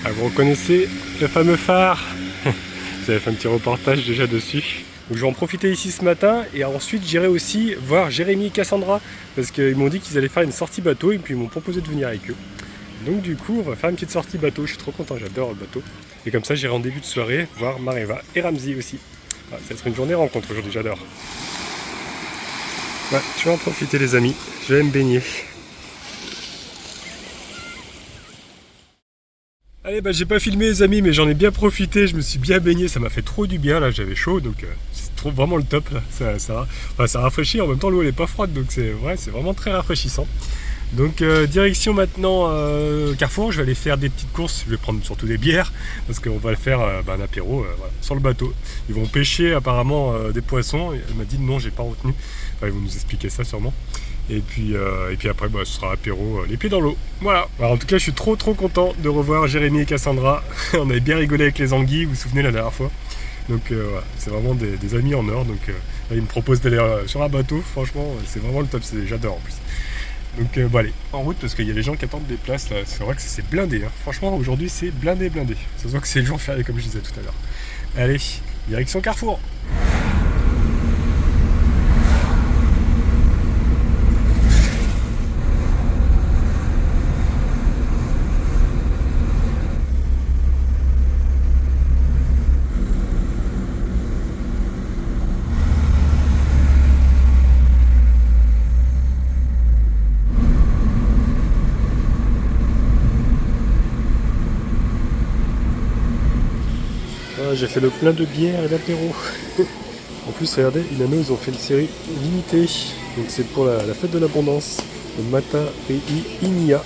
Ah, vous reconnaissez le fameux phare. J'avais fait un petit reportage déjà dessus. Donc je vais en profiter ici ce matin et ensuite j'irai aussi voir Jérémy et Cassandra parce qu'ils m'ont dit qu'ils allaient faire une sortie bateau et puis ils m'ont proposé de venir avec eux. Donc du coup on va faire une petite sortie bateau, je suis trop content, j'adore le bateau. Et comme ça j'irai en début de soirée voir Mareva et Ramzi aussi. Ah, ça va être une journée rencontre aujourd'hui, j'adore. Ouais, je vais en profiter les amis, je vais me baigner. Allez, bah j'ai pas filmé les amis, mais j'en ai bien profité, je me suis bien baigné, ça m'a fait trop du bien, là j'avais chaud, donc c'est vraiment le top, là. Ça rafraîchit, en même temps l'eau elle est pas froide, donc c'est vraiment très rafraîchissant. Donc direction maintenant Carrefour, je vais aller faire des petites courses, je vais prendre surtout des bières, parce qu'on va faire un apéro voilà, sur le bateau. Ils vont pêcher apparemment des poissons, elle m'a dit non, j'ai pas retenu, enfin, ils vont nous expliquer ça sûrement. Et puis après, bah, ce sera apéro, les pieds dans l'eau. Voilà. Alors, en tout cas, je suis trop content de revoir Jérémy et Cassandra. On avait bien rigolé avec les anguilles, vous vous souvenez la dernière fois. Donc voilà, c'est vraiment des amis en or. Donc là, ils me proposent d'aller sur un bateau. Franchement, c'est vraiment le top. J'adore en plus. Donc bon, allez, en route parce qu'il y a des gens qui attendent des places là. C'est vrai que c'est blindé. Hein. Franchement, aujourd'hui, c'est blindé. Ça se voit que c'est le jour férié comme je disais tout à l'heure. Allez, direction Carrefour. J'ai fait le plein de bière et d'apéro. En plus, regardez, Inano, ils ont fait une série limitée. Donc c'est pour la fête de l'abondance. Le Mata et Inia.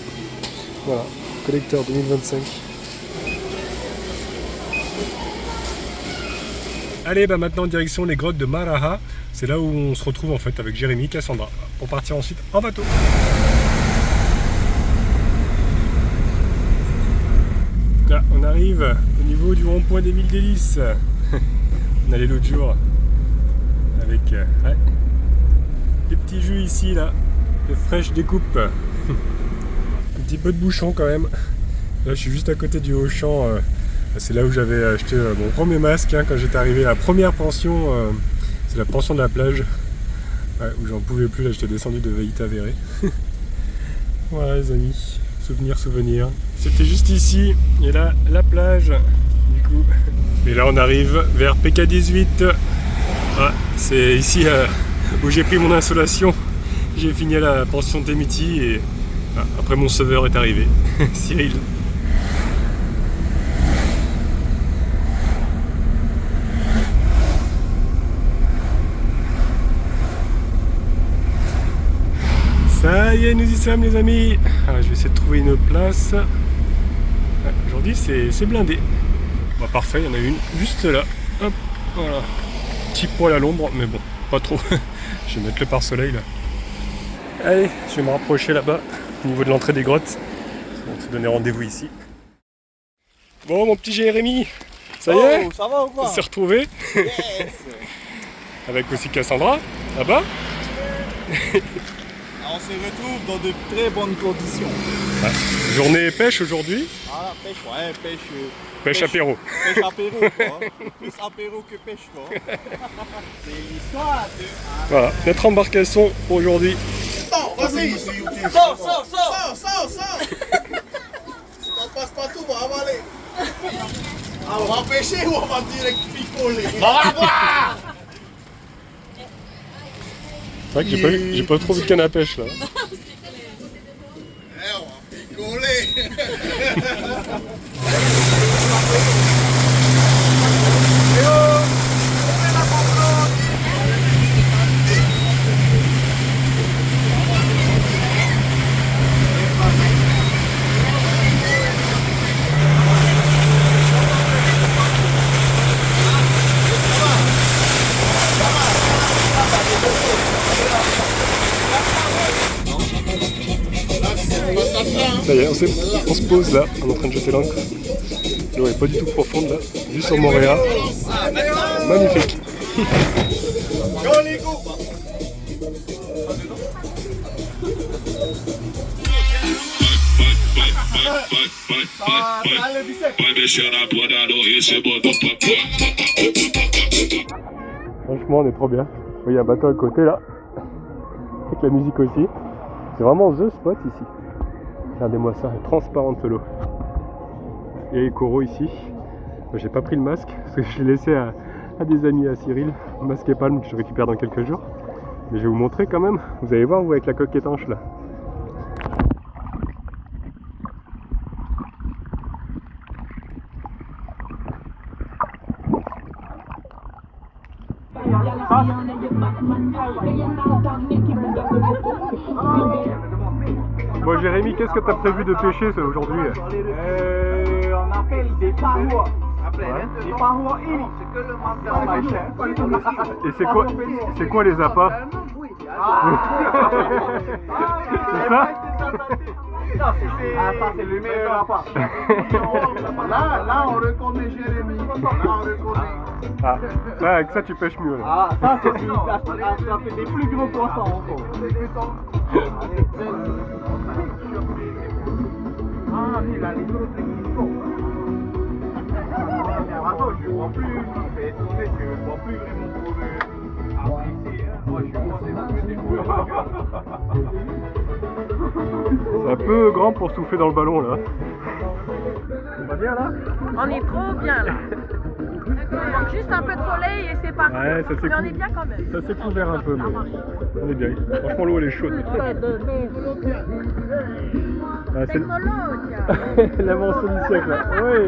Voilà, collecteur 2025. Allez, bah maintenant direction les grottes de Maraha. C'est là où on se retrouve en fait avec Jérémy et Cassandra. Pour partir ensuite en bateau. Là, on arrive au niveau du rond-point des 1000 délices. On allait l'autre jour avec des petits jus ici, là, de fraîche découpe. Un petit peu de bouchon quand même. Là, je suis juste à côté du Auchan. C'est là où j'avais acheté mon premier masque hein, quand j'étais arrivé à la première pension. C'est la pension de la plage. Ouais, où j'en pouvais plus, là j'étais descendu de Veïta Véré. Voilà les amis. Souvenir. C'était juste ici, et là, la plage, du coup. Et là, on arrive vers PK18. Ah, c'est ici où j'ai pris mon insolation. J'ai fini à la pension Temiti et après mon sauveur est arrivé, Cyril. Ça y est, nous y sommes les amis. Alors, je vais essayer de trouver une place. Aujourd'hui c'est blindé. Bah, parfait, il y en a une juste là. Hop, voilà. Petit poil à l'ombre, mais bon, pas trop. Je vais mettre le pare-soleil là. Allez, je vais me rapprocher là-bas, au niveau de l'entrée des grottes. On va se donner rendez-vous ici. Bon, mon petit Jérémy, ça y est, ça va ou quoi? on s'est retrouvés. Yes. Avec aussi Cassandra, là-bas. On se retrouve dans de très bonnes conditions. Ouais. Journée pêche aujourd'hui. Ah, pêche, ouais, pêche. Pêche apéro. Pêche apéro, quoi. Plus apéro que pêche, quoi. C'est l'histoire de. Voilà, notre embarcation pour aujourd'hui. Sors, vas-y! Sors! On passe pas tout, on va avaler. Ah, on va pêcher ou on va direct picoler? C'est vrai que j'ai pas trop vu de canne à pêche là. On va picoler. Ça y est, on se pose là, on est en train de jeter l'ancre. L'eau est pas du tout profonde là, vue sur Montréal. Magnifique. Go les go! Franchement, on est trop bien. Il y a un bateau à côté là, avec la musique aussi. C'est vraiment the spot ici. Regardez-moi ça, transparente l'eau. Il y a les coraux ici. J'ai pas pris le masque parce que je l'ai laissé à des amis, à Cyril. Masque et palme que je récupère dans quelques jours. Mais je vais vous montrer quand même. Vous allez voir, vous, avec la coque étanche là. Bon Jérémy, qu'est-ce que tu as prévu de pêcher aujourd'hui? On appelle des parois. Des parois îles. Et c'est quoi les appâts? C'est ça? Ça c'est le meilleur appât. Là on reconnaît Jérémy. Là on reconnaît. Ah, là, avec ça tu pêches mieux. Là. Ah, ça c'est des plus gros poissons encore. Ah, il a les autres qui sont. Attends, je vois plus. C'est étonné que je vois plus vraiment pour apprécier. Moi, je suis pensé C'est un peu grand pour souffler dans le ballon là. On va bien là? On est trop bien là. Il manque juste un peu de soleil et c'est parti. Ouais, ça mais on est bien quand même. Ça s'est couvert un peu, mais on est bien. Franchement, l'eau elle est chaude. Ah, c'est Technologia. l'avancée du siècle là. Oui.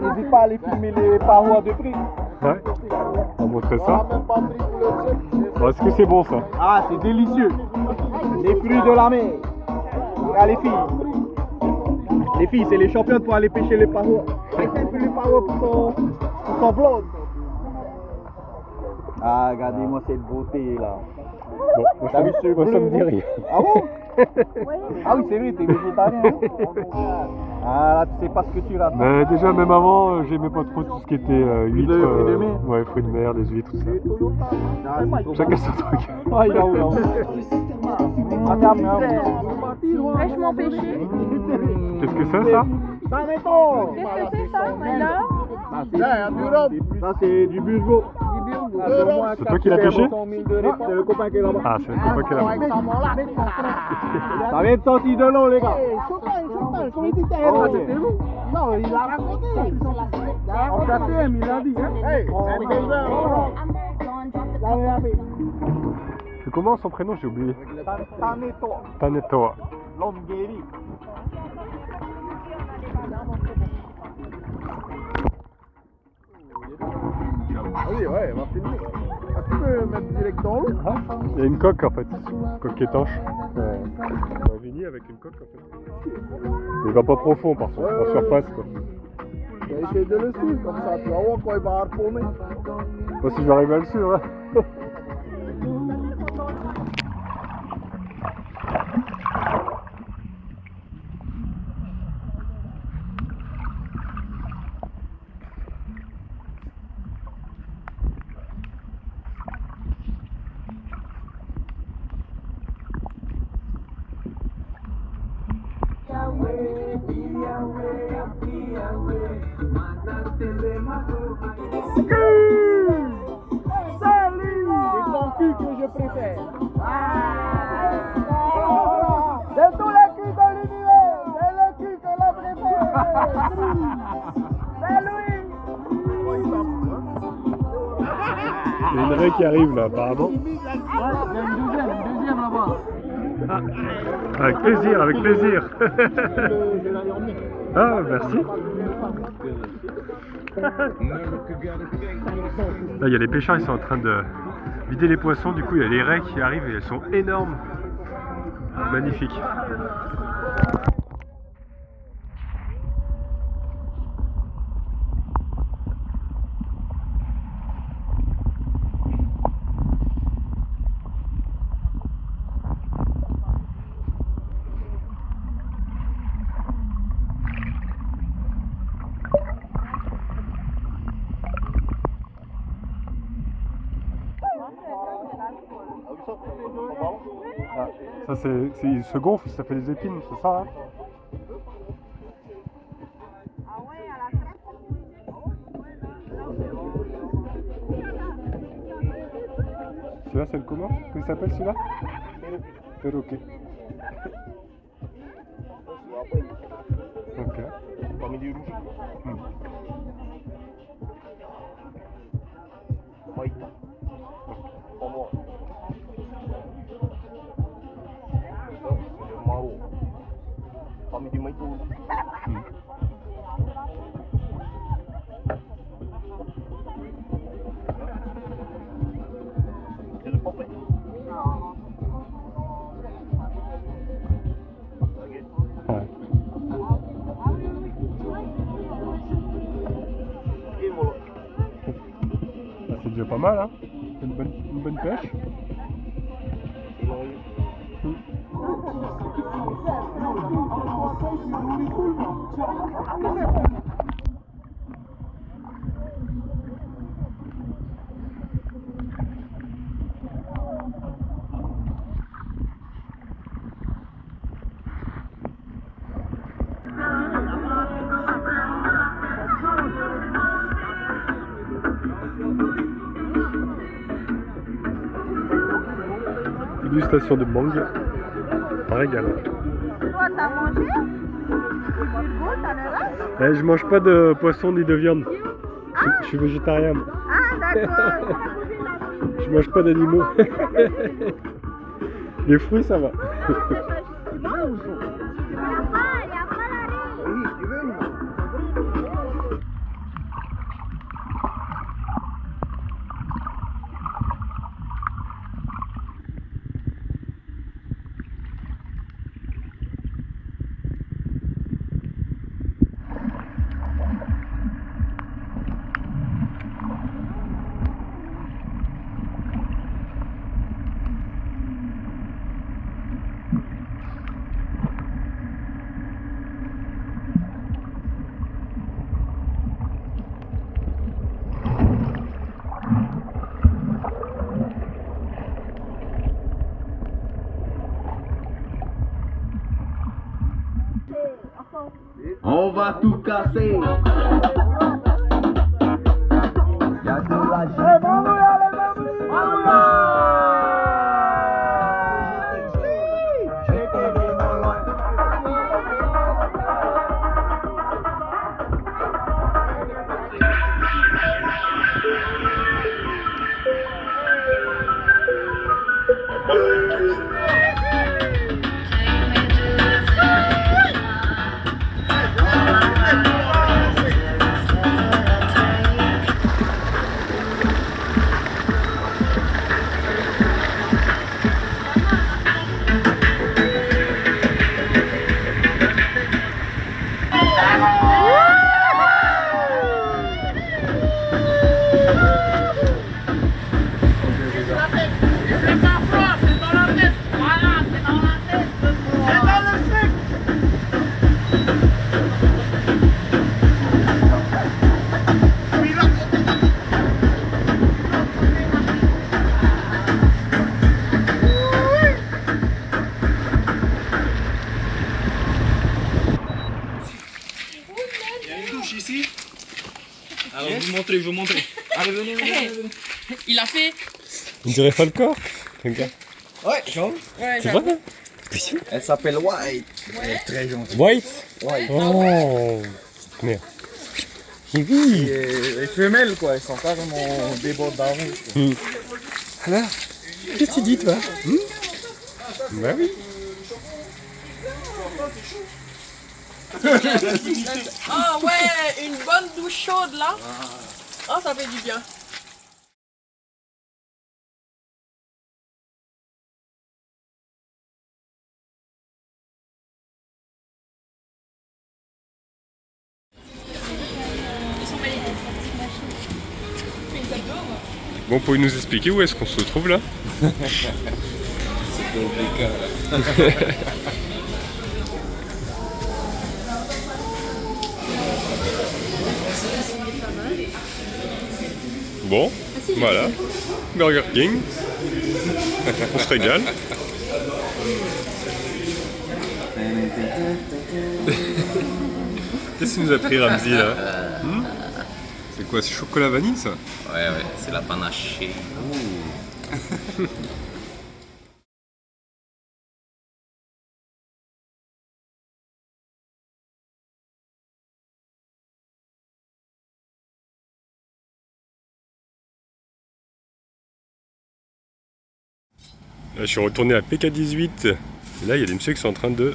N'hésite pas à aller filmer les parois de prix. Ouais. On va montrer ça. Bon, est-ce que c'est bon ça? Ah, c'est délicieux. Les fruits de la mer. Ah, les filles. Les filles, c'est les championnes pour aller pêcher les parois. Les parois pour son blonde. Ah, regardez-moi cette beauté là. Bon, moi, T'as vu ce moi, ça bleu, me dit là? rien. Ah bon? Ah oui, c'est vrai, t'es végétarien. Hein? Ah là, tu sais pas ce que tu rates. Mais déjà, même avant, j'aimais pas trop tout ce qui était huîtres. Fruits de mer. Ouais, fruits de mer, les huîtres, tout ça. Ah, Chacun son truc. Ah, il a où là? Fraîchement pêché. Qu'est-ce que c'est ça? Ça mettons. Qu'est-ce que c'est ça, Maïla? Ça c'est du burgo. C'est toi qui l'as pêché? C'est le copain qui est là-bas. Ah, c'est le copain qui est là. Ça vient de sortir de l'eau, les gars. Oh, c'était vous. Non, il a raconté. En quatrième, il a dit. C'est comment son prénom? J'ai oublié. Taneto, Tanetoa. l'homme guéri. Oui, ouais, on va filmer. Ah, tu peux mettre direct dans l'eau? Il y a une coque en fait. Coque étanche. Un vini avec une coque en fait. Il va pas profond par contre, en surface quoi. On va essayer de le suivre comme ça, tu vas voir quand il va harponner. Moi si j'arrive à le suivre. Ouais. C'est ton cul que je préfère. De tous les culs de l'univers, c'est le cul que je préfère. C'est Louis. Il y a une raie qui arrive là apparemment. Il y a une deuxième là-bas. Avec plaisir, avec plaisir. Ah, merci. Là, il y a les pêcheurs, ils sont en train de vider les poissons. Du coup, il y a les raies qui arrivent et elles sont énormes. Magnifiques. Ça, il se gonfle, ça fait des épines, c'est ça, hein? Celui-là, c'est le comment? Comment il s'appelle celui-là? Perroquet. Ok. Parmi les rouges. Maïta. Pas moi. Ça, c'est le maro. Parmi les maïtos. C'est le popet. Ouais. Et mollo. Ah, c'est déjà pas mal, hein? Une bonne pêche. Et l'on est. Dégustation de mangue. Un régal. Toi, t'as mangé? Hugo, t'en as là? Je mange pas de poisson ni de viande. Je suis végétarien. Ah, d'accord. Je mange pas d'animaux. Les fruits, ça va. On va tout casser. Y'a de la Ici. Alors, je vais vous montrer. Allez, venez. Il a fait. On dirait Falcor. Regarde. Ouais, Jean. Ouais, C'est vrai? Elle s'appelle White. Elle est très gentille. White? White. Oh! Merde. J'ai vu. Les femelles, quoi, elles sont carrément débordantes. Alors, qu'est-ce que tu dis, toi? Bah oui. Ah ouais, une bonne douche chaude là. Ah, ça fait du bien. Bon, vous pouvez nous expliquer où est-ce qu'on se trouve là? Bon, voilà, Burger King, on se régale. Qu'est-ce que tu nous as pris, Ramzi, là? C'est quoi, c'est chocolat vanille, ça? Ouais, c'est la panachée. Là, je suis retourné à PK18. Et là, il y a des messieurs qui sont en train de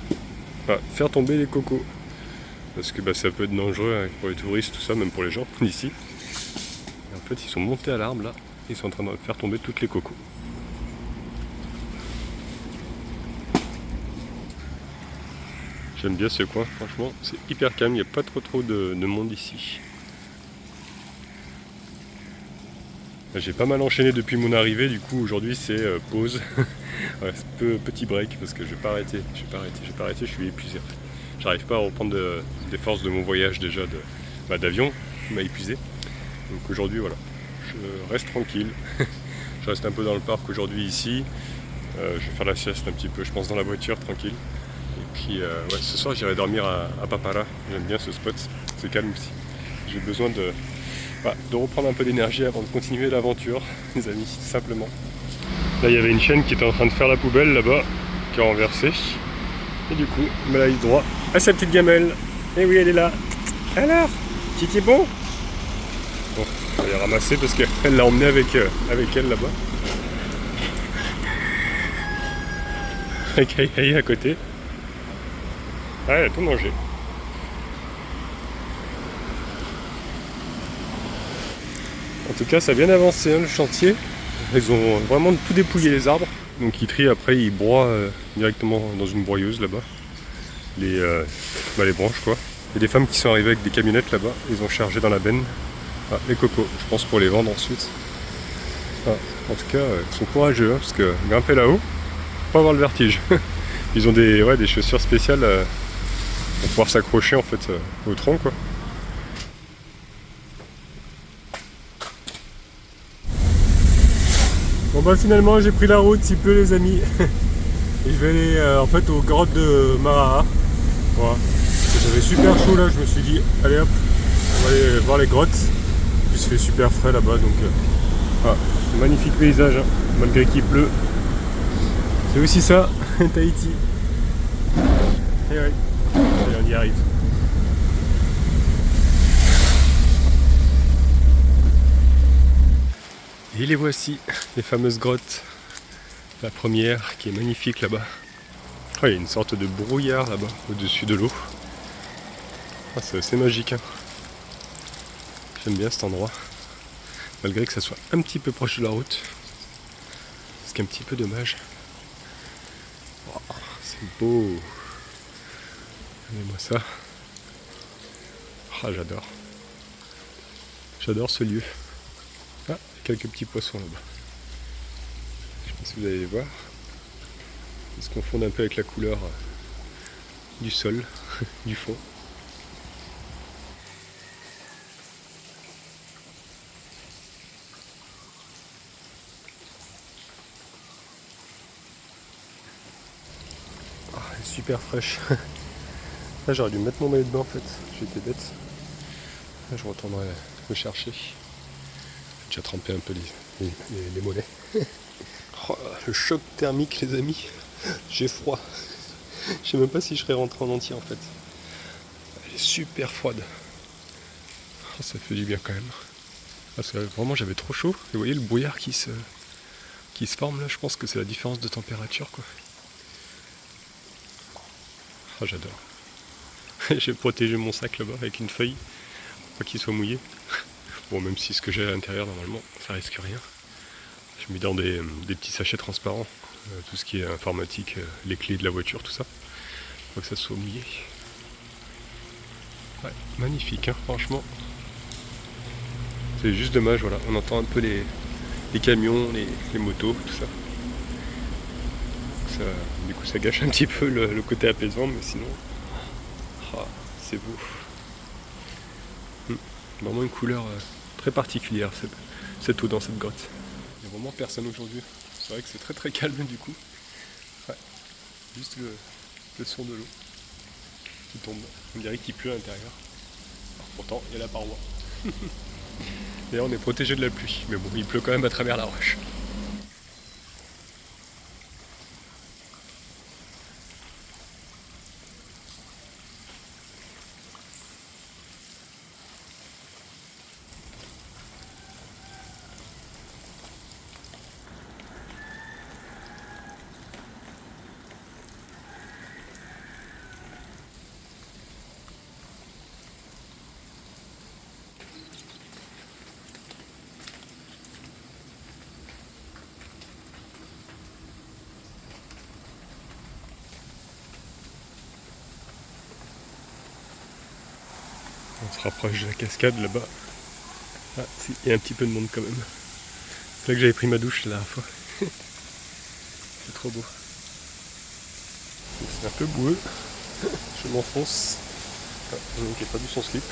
faire tomber les cocos. Parce que ça peut être dangereux pour les touristes, tout ça, même pour les gens d'ici. En fait, ils sont montés à l'arbre là. Ils sont en train de faire tomber toutes les cocos. J'aime bien ce coin, franchement, c'est hyper calme, il n'y a pas trop de monde ici. J'ai pas mal enchaîné depuis mon arrivée, du coup aujourd'hui c'est pause. Ouais, petit break parce que je vais pas arrêter, je suis épuisé. J'arrive pas à reprendre des forces de mon voyage déjà d'avion, qui m'a épuisé. Donc aujourd'hui voilà, je reste tranquille. Je reste un peu dans le parc aujourd'hui ici. Je vais faire la sieste un petit peu, je pense dans la voiture tranquille. Et puis ouais, ce soir j'irai dormir à Papara, j'aime bien ce spot, c'est calme aussi. J'ai besoin de reprendre un peu d'énergie avant de continuer l'aventure, les amis, tout simplement. Là il y avait une chienne qui était en train de faire la poubelle là-bas, qui a renversé. Et du coup, elle a eu droit à sa petite gamelle. Et oui, elle est là. Alors, Titi bon? Bon, on va les ramasser parce qu'elle l'a emmené avec elle là-bas. Avec Hey à côté. Ah, elle a tout mangé. En tout cas, ça a bien avancé le chantier. Ils ont vraiment tout dépouillé les arbres. Donc ils trient, après ils broient directement dans une broyeuse là-bas. Les branches quoi. Il y a des femmes qui sont arrivées avec des camionnettes là-bas. Ils ont chargé dans la benne les cocos, je pense pour les vendre ensuite. En tout cas, ils sont courageux parce que grimper là-haut, faut pas avoir le vertige. Ils ont des chaussures spéciales pour pouvoir s'accrocher en fait au tronc quoi. Bon bah finalement j'ai pris la route, s'il pleut les amis. Et je vais aller en fait aux grottes de Marara. Voilà. J'avais super chaud là, je me suis dit allez hop, on va aller voir les grottes. Il se fait super frais là-bas donc magnifique paysage hein, malgré qu'il pleut. C'est aussi ça, Tahiti. Et ouais, allez, on y arrive. Et les voici, les fameuses grottes. La première qui est magnifique là-bas. Il y a une sorte de brouillard là-bas, au-dessus de l'eau. C'est assez magique. Hein. J'aime bien cet endroit. Malgré que ça soit un petit peu proche de la route. Ce qui est un petit peu dommage. Oh, c'est beau. Regardez-moi ça. J'adore. J'adore ce lieu. Quelques petits poissons là-bas. Je sais pas si vous allez les voir. Ils se confondent un peu avec la couleur du sol, du fond. Elle est super fraîche. Là j'aurais dû mettre mon maillot de bain en fait. J'étais bête. Là je retournerai le chercher. J'ai trempé un peu les mollets. Oh, le choc thermique les amis, j'ai froid. Je sais même pas si je serais rentré en entier en fait. Elle est super froide. Oh, ça fait du bien quand même. Parce que vraiment j'avais trop chaud. Et vous voyez le brouillard qui se forme là, je pense que c'est la différence de température quoi. Oh, j'adore. J'ai protégé mon sac là-bas avec une feuille pour pas qu'il soit mouillé. Bon, même si ce que j'ai à l'intérieur, normalement, ça risque rien. Je mets dans des petits sachets transparents, tout ce qui est informatique, les clés de la voiture, tout ça. Faut que ça soit mouillé. Ouais, magnifique, hein, franchement. C'est juste dommage, voilà. On entend un peu les camions, les motos, tout ça. Du coup, ça gâche un petit peu le côté apaisant, mais sinon, c'est beau. Vraiment une couleur très particulière cette eau dans cette grotte. Il n'y a vraiment personne aujourd'hui. C'est vrai que c'est très calme du coup. Ouais. Juste le son de l'eau qui tombe. On dirait qu'il pleut à l'intérieur. Pourtant, il y a la paroi. D'ailleurs, on est protégé de la pluie, mais bon, il pleut quand même à travers la roche. On se rapproche de la cascade là-bas. Ah, si, il y a un petit peu de monde quand même. C'est là que j'avais pris ma douche la dernière fois. C'est trop beau. C'est un peu boueux. Je m'enfonce. Ah, donc il n'a pas vu son slip.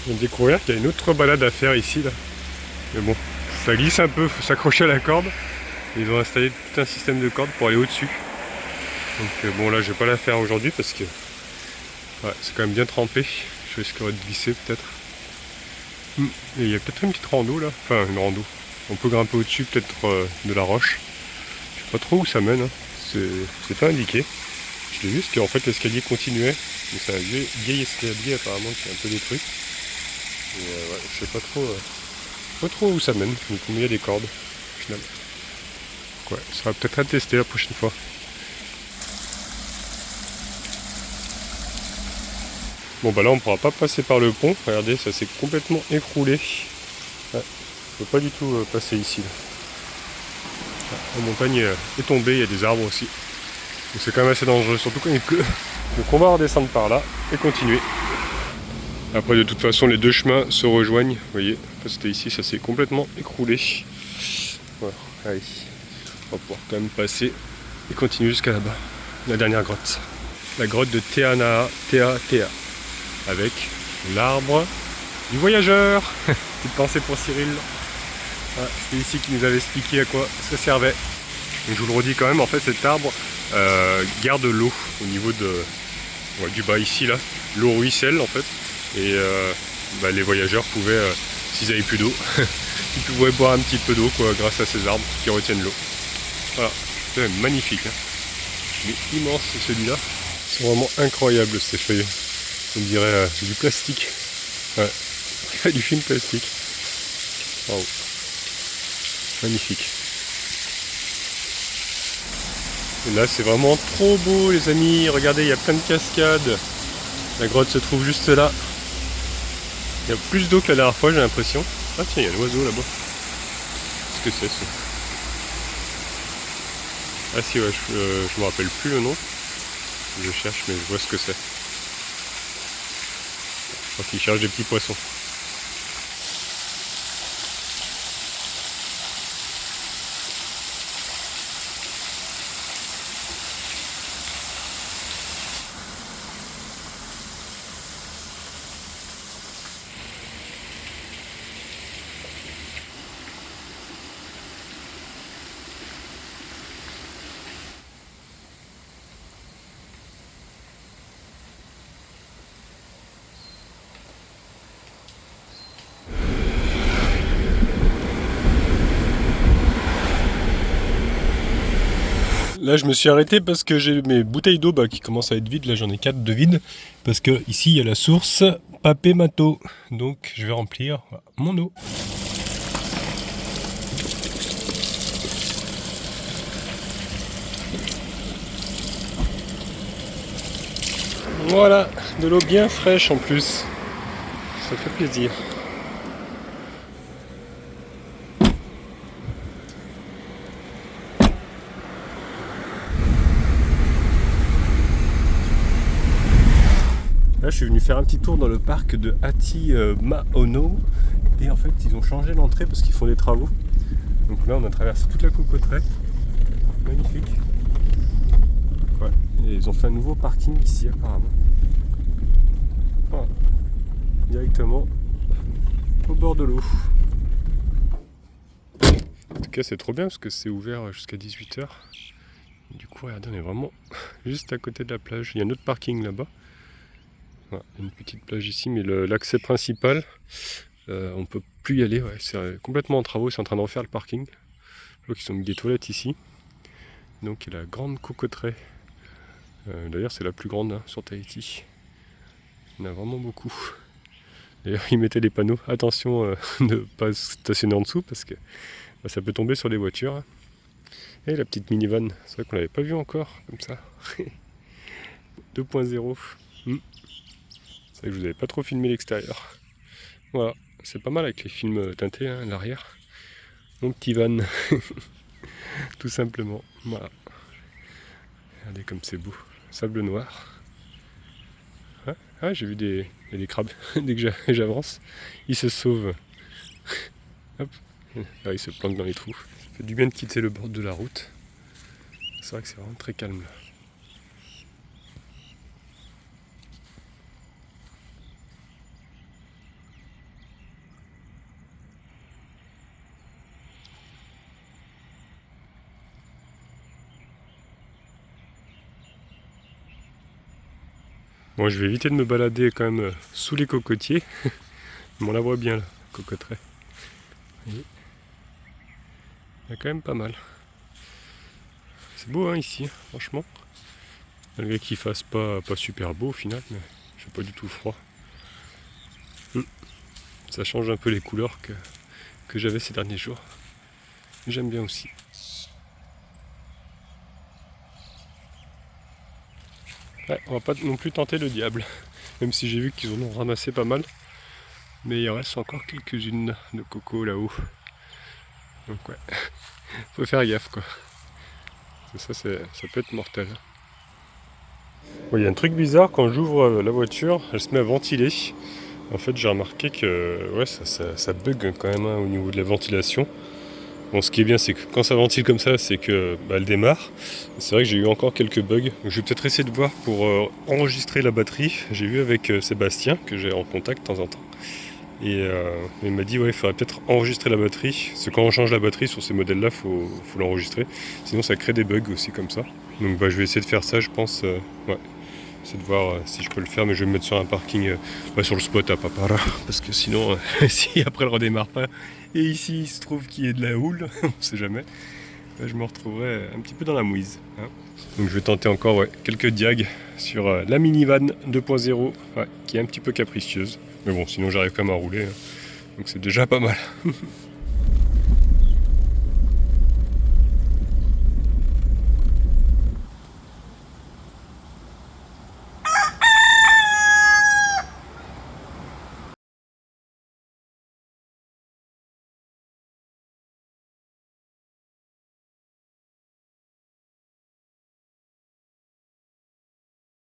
Je viens de découvrir qu'il y a une autre balade à faire ici là. Mais bon, ça glisse un peu, faut s'accrocher à la corde. Ils ont installé tout un système de cordes pour aller au-dessus. Donc bon là je vais pas la faire aujourd'hui parce que ouais, c'est quand même bien trempé. Je risquerais de glisser peut-être. Et il y a peut-être une petite rando là. Enfin une rando. On peut grimper au-dessus peut-être de la roche. Je sais pas trop où ça mène. Hein. C'est pas indiqué. Je l'ai vu parce qu'en fait l'escalier continuait. Mais c'est un vieil escalier apparemment qui est un peu détruit. Et ouais, je sais pas trop où ça mène, mais il y a des cordes au final. Ouais, ça sera peut-être à tester la prochaine fois. Bon bah là on pourra pas passer par le pont, regardez ça s'est complètement écroulé. Ouais, on peut pas du tout passer ici. Là. Ouais, la montagne est tombée, il y a des arbres aussi. Donc c'est quand même assez dangereux, surtout quand il pleut. Donc on va redescendre par là et continuer. Après de toute façon les deux chemins se rejoignent, vous voyez, c'était ici, ça s'est complètement écroulé. Voilà, allez, on va pouvoir quand même passer et continuer jusqu'à là-bas, la dernière grotte. La grotte de Teanaa, avec l'arbre du voyageur. Petite pensée pour Cyril. Ah, c'était ici qu'il nous avait expliqué à quoi ça servait. Donc je vous le redis quand même, en fait cet arbre garde l'eau au niveau du bas ici là. L'eau ruisselle en fait. Et les voyageurs pouvaient, s'ils n'avaient plus d'eau, ils pouvaient boire un petit peu d'eau grâce à ces arbres qui retiennent l'eau. Voilà, c'est magnifique. Hein. Il est immense celui-là. C'est vraiment incroyable ces feuilles. On dirait du plastique. Ouais, du film plastique. Wow. Magnifique. Et là c'est vraiment trop beau les amis. Regardez, il y a plein de cascades. La grotte se trouve juste là. Il y a plus d'eau que la dernière fois, j'ai l'impression. Ah tiens, il y a l'oiseau là-bas. Qu'est-ce que c'est ça? Ah si, ouais, je me rappelle plus le nom. Je cherche, mais je vois ce que c'est. Je crois qu'il cherche des petits poissons. Là je me suis arrêté parce que j'ai mes bouteilles d'eau qui commencent à être vides, là j'en ai 4 de vides, parce que ici il y a la source Papemato, donc je vais remplir mon eau. Voilà, de l'eau bien fraîche en plus. Ça fait plaisir. Là, je suis venu faire un petit tour dans le parc de Hati Maono. Et en fait, ils ont changé l'entrée parce qu'ils font des travaux. Donc là, on a traversé toute la cocoterie. Magnifique. Ouais. Et ils ont fait un nouveau parking ici, apparemment. Voilà. Directement au bord de l'eau. En tout cas, c'est trop bien parce que c'est ouvert jusqu'à 18h. Du coup, regardez, on est vraiment juste à côté de la plage. Il y a un autre parking là-bas. Voilà, une petite plage ici, mais l'accès principal, on peut plus y aller. Ouais, c'est complètement en travaux, c'est en train de refaire le parking. Je vois qu'ils ont mis des toilettes ici. Donc il y a la grande cocoterie. D'ailleurs, c'est la plus grande sur Tahiti. Il y en a vraiment beaucoup. D'ailleurs, ils mettaient des panneaux. Attention de ne pas stationner en dessous parce que ça peut tomber sur les voitures. Et la petite minivan, c'est vrai qu'on l'avait pas vu encore comme ça. 2.0. C'est vrai que je vous avais pas trop filmé l'extérieur. Voilà, c'est pas mal avec les films teintés, hein, l'arrière. Mon petit van, tout simplement. Voilà. Regardez comme c'est beau. Sable noir. Ouais, ah, j'ai vu des crabes dès que j'avance. Ils se sauvent. Hop. Ah, ils se planquent dans les trous. Ça fait du bien de quitter le bord de la route. C'est vrai que c'est vraiment très calme là. Bon, je vais éviter de me balader quand même sous les cocotiers. Mais on la voit bien là, cocoterie. Il y a quand même pas mal. C'est beau hein, ici, franchement. Malgré qu'il fasse pas super beau au final, mais il fait pas du tout froid. Ça change un peu les couleurs que j'avais ces derniers jours. J'aime bien aussi. Ouais, on va pas non plus tenter le diable, même si j'ai vu qu'ils en ont ramassé pas mal. Mais il reste encore quelques-unes de coco là-haut. Donc ouais, faut faire gaffe quoi. Ça peut être mortel. Bon, il y a un truc bizarre, quand j'ouvre la voiture, elle se met à ventiler. En fait j'ai remarqué que ouais, ça bug quand même hein, au niveau de la ventilation. Bon, ce qui est bien, c'est que quand ça ventile comme ça, c'est que elle démarre. C'est vrai que j'ai eu encore quelques bugs. Donc, je vais peut-être essayer de voir pour enregistrer la batterie. J'ai vu avec Sébastien, que j'ai en contact de temps en temps. Et il m'a dit, ouais, il faudrait peut-être enregistrer la batterie. Parce que quand on change la batterie sur ces modèles-là, il faut l'enregistrer. Sinon, ça crée des bugs aussi comme ça. Donc, je vais essayer de faire ça, je pense. Ouais. Essayer de voir si je peux le faire, mais je vais me mettre sur un parking, sur le spot à Papara. Parce que sinon, si après elle redémarre pas, et ici il se trouve qu'il y ait de la houle, on sait jamais, je me retrouverai un petit peu dans la mouise. Hein. Donc je vais tenter encore quelques diags sur la minivan 2.0, qui est un petit peu capricieuse. Mais bon, sinon j'arrive quand même à rouler, hein. Donc c'est déjà pas mal.